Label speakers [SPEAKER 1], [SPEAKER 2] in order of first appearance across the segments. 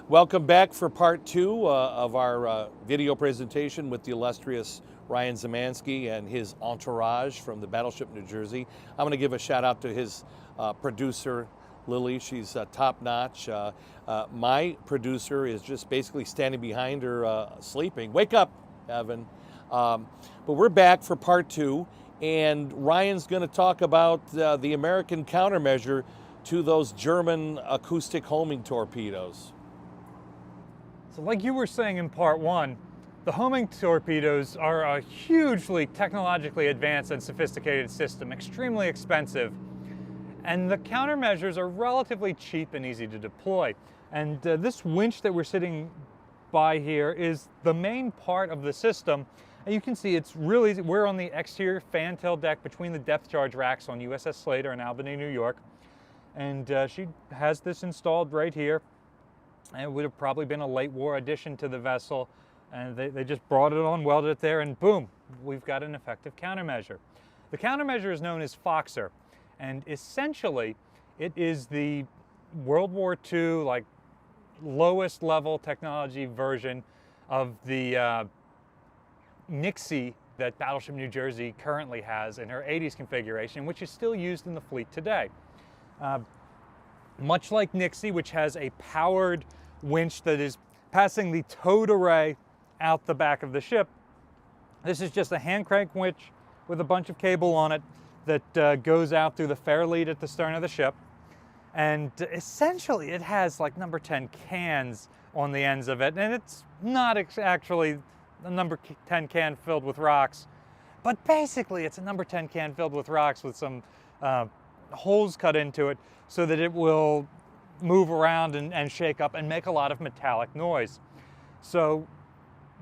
[SPEAKER 1] Welcome back for part two of our video presentation with the illustrious Ryan Zemansky and his entourage from the Battleship New Jersey. I'm going to give a shout out to his producer, Lily. She's top notch. My producer is just basically standing behind her sleeping. Wake up, Evan. But we're back for part two, and Ryan's going to talk about the American countermeasure to those German acoustic homing torpedoes.
[SPEAKER 2] So like you were saying in part one, the homing torpedoes are a hugely technologically advanced and sophisticated system, extremely expensive. And the countermeasures are relatively cheap and easy to deploy. And this winch that we're sitting by here is the main part of the system. And you can see it's really, we're on the exterior fantail deck between the depth charge racks on USS Slater in Albany, New York. And she has this installed right here. And it would have probably been a late war addition to the vessel. And they just brought it on, welded it there, and boom, we've got an effective countermeasure. The countermeasure is known as Foxer. And essentially, it is the World War II, like, lowest level technology version of the Nixie that Battleship New Jersey currently has in her 80s configuration, which is still used in the fleet today. Much like Nixie, which has a powered winch that is passing the towed array out the back of the ship, this is just a hand crank winch with a bunch of cable on it that goes out through the fair lead at the stern of the ship. And essentially it has like number 10 cans on the ends of it, and it's not actually a number 10 can filled with rocks, but basically it's a number 10 can filled with rocks with some holes cut into it so that it will move around and shake up and make a lot of metallic noise. So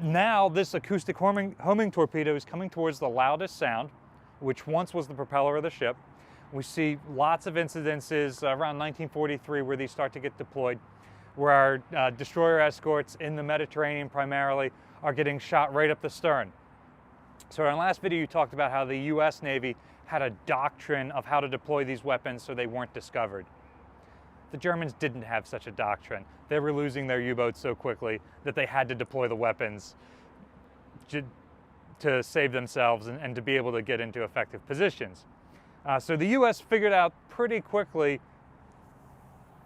[SPEAKER 2] now this acoustic homing torpedo is coming towards the loudest sound, which once was the propeller of the ship. We see lots of incidences around 1943 where these start to get deployed, where our destroyer escorts in the Mediterranean primarily are getting shot right up the stern. So in our last video you talked about how the US Navy had a doctrine of how to deploy these weapons so they weren't discovered. The Germans didn't have such a doctrine. They were losing their U-boats so quickly that they had to deploy the weapons to save themselves and to be able to get into effective positions. So the US figured out pretty quickly,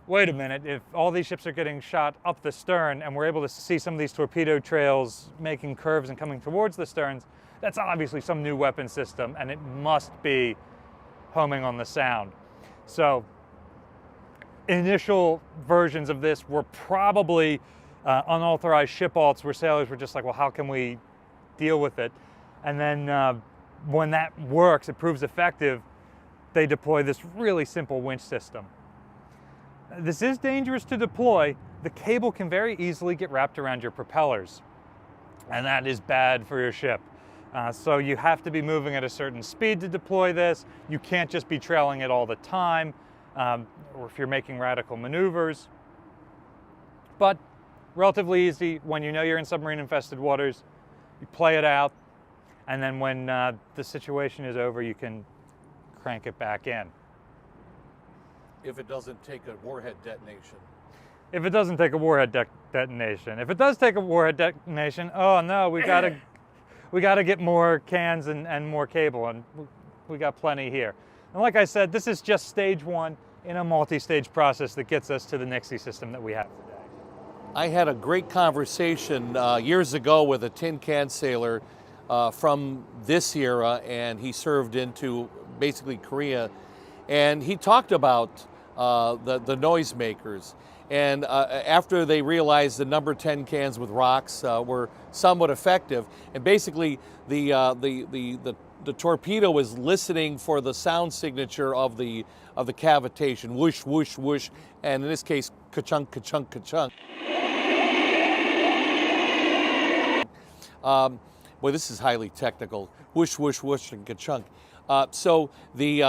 [SPEAKER 2] wait a minute, if all these ships are getting shot up the stern and we're able to see some of these torpedo trails making curves and coming towards the sterns, that's obviously some new weapon system, and it must be homing on the sound. So initial versions of this were probably unauthorized ship alts where sailors were just like, well, how can we deal with it? And then when that works, it proves effective, they deploy this really simple winch system. This is dangerous to deploy. The cable can very easily get wrapped around your propellers, and that is bad for your ship. So you have to be moving at a certain speed to deploy this. You can't just be trailing it all the time, or if you're making radical maneuvers. But relatively easy when you know you're in submarine-infested waters. You play it out, and then when the situation is over, you can crank it back in.
[SPEAKER 1] If it doesn't take a warhead detonation.
[SPEAKER 2] If it doesn't take a warhead detonation. If it does take a warhead detonation, oh no, we gotta get more cans and more cable, and we got plenty here. And like I said, this is just stage one in a multi-stage process that gets us to the Nixie system that we have today.
[SPEAKER 1] I had a great conversation years ago with a tin can sailor from this era, and he served into basically Korea, and he talked about the noisemakers. And after they realized the number 10 cans with rocks were somewhat effective, and basically the torpedo is listening for the sound signature of the cavitation, whoosh, whoosh, whoosh, and in this case, ka-chunk, ka-chunk, ka-chunk. Boy, this is highly technical. Whoosh, whoosh, whoosh, and ka-chunk. So the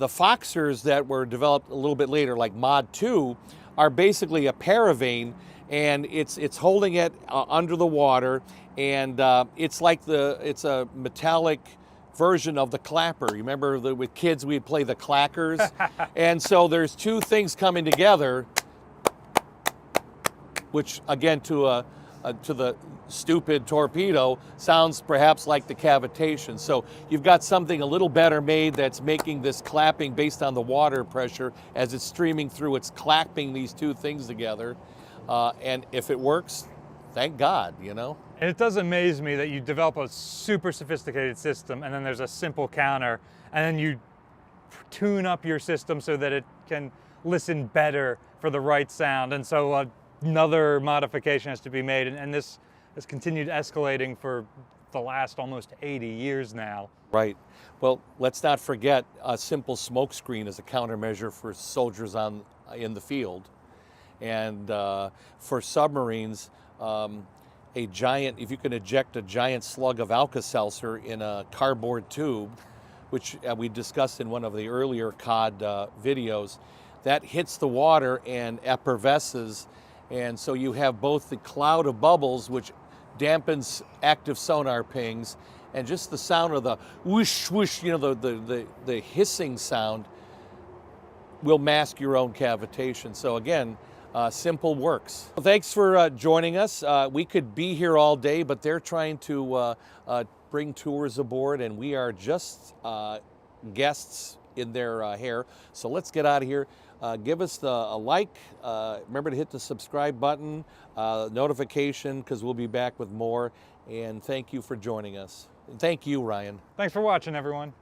[SPEAKER 1] Foxers that were developed a little bit later, like Mod 2, are basically a paravane, and it's holding it under the water, and it's like it's a metallic version of the clapper. You remember with kids we'd play the clackers? And so there's two things coming together.
[SPEAKER 2] Right.
[SPEAKER 1] And so there's two things coming together. which again to the stupid torpedo sounds perhaps like the cavitation. So you've got something a little better made that's making this clapping based on the water pressure as it's streaming through. It's clapping these two things together, and if it works, thank God, you know.
[SPEAKER 2] And it does amaze me that you develop a super sophisticated system and then there's a simple counter, and then you tune up your system so that it can listen better for the right sound. And so another modification has to be made, and this has continued escalating for the last almost 80 years now.
[SPEAKER 1] Right. Well, let's not forget a simple smoke screen is a countermeasure for soldiers in the field. And for submarines, a giant, if you can eject a giant slug of Alka-Seltzer in a cardboard tube, which we discussed in one of the earlier COD videos, that hits the water and effervesces. And so you have both the cloud of bubbles, which dampens active sonar pings, and just the sound of the whoosh, whoosh, you know, the hissing sound will mask your own cavitation. So again, simple works. Well, thanks for joining us. We could be here all day, but they're trying to bring tours aboard, and we are just guests in their hair. So let's get out of here. Give us a like. Remember to hit the subscribe button, notification, because we'll be back with more. And thank you for joining us. And thank you, Ryan.
[SPEAKER 2] Thanks for watching, everyone.